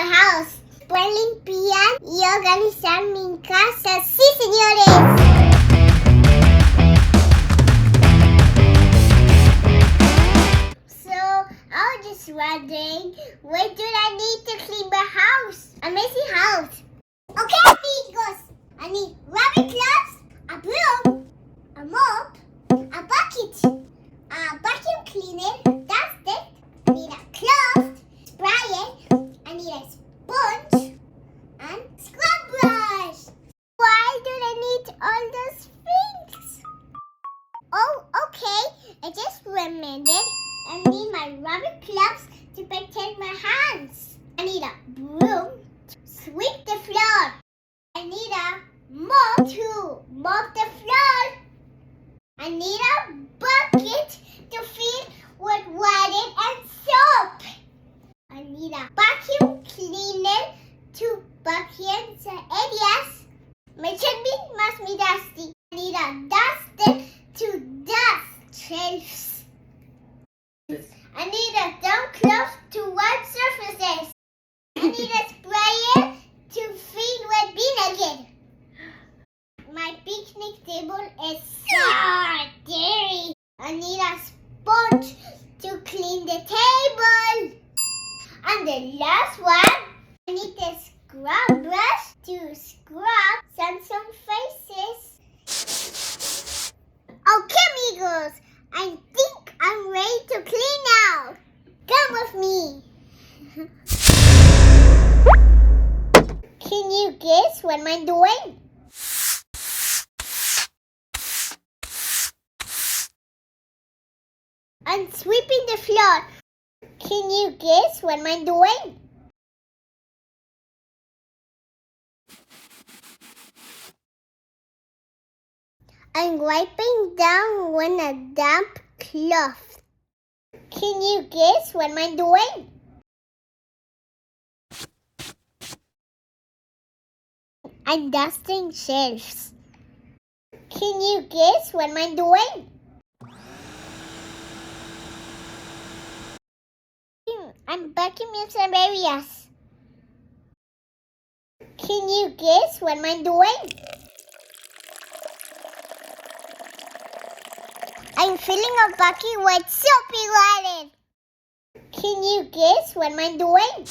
my house. Pueden limpiar y organizar mi casa. ¡Sí, señores! So, I was just wondering, where do I need to clean my house? A messy house. Okay, amigos. I need rubber gloves, a broom, a mop, a bucket, a vacuum cleaner, dust it. I need a cloth, spray it. I need a sponge and scrub brush. Why do I need all those things? Oh, okay. I just remembered. I need my rubber gloves to protect my hands. I need a broom to sweep the floor. I need a mop to mop the floor. I need a bucket to fill with water and soap. I need a vacuum cleaner to vacuum the areas. My chimney must be dusty. I need a duster to dust shelves. I need a damp cloth to wipe surfaces. I need a sprayer to fill with vinegar. My picnic table is so dirty. I need a sponge to clean the table. And the last one, I need a scrub brush to scrub some faces. Okay, amigos, I think I'm ready to clean now. Come with me. Can you guess what I'm doing? I'm sweeping the floor. Can you guess what I'm doing? I'm wiping down with a damp cloth. Can you guess what I'm doing? I'm dusting shelves. Can you guess what I'm doing? I'm vacuuming some areas. Can you guess what I'm doing? I'm filling a bucket with soapy water. Can you guess what I'm doing?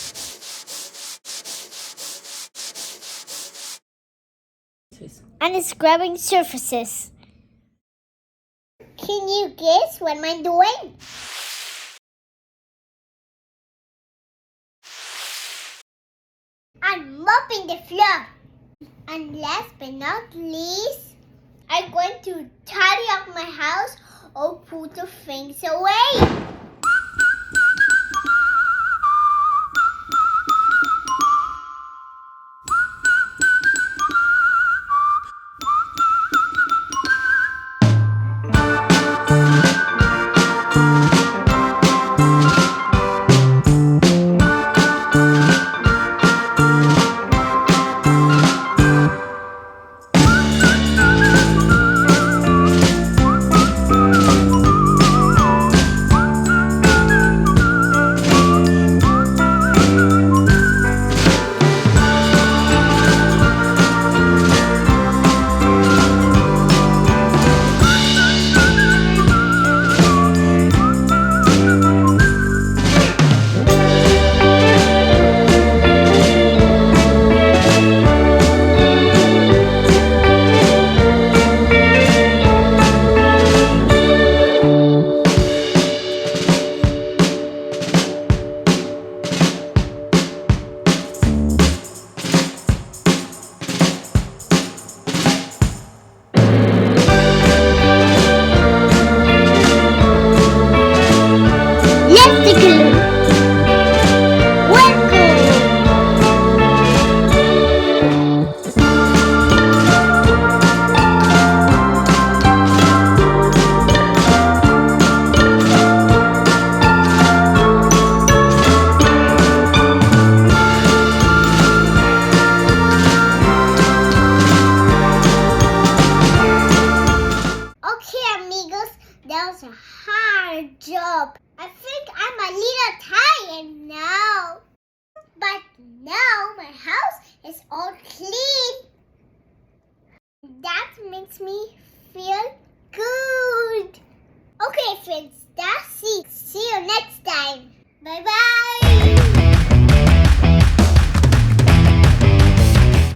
I'm scrubbing surfaces. Can you guess what I'm doing? I'm mopping the floor. And last but not least, I'm going to tidy up my house or put the things away. job. I think I'm a little tired now. But all clean. That makes me feel good. Okay, friends, that's it. See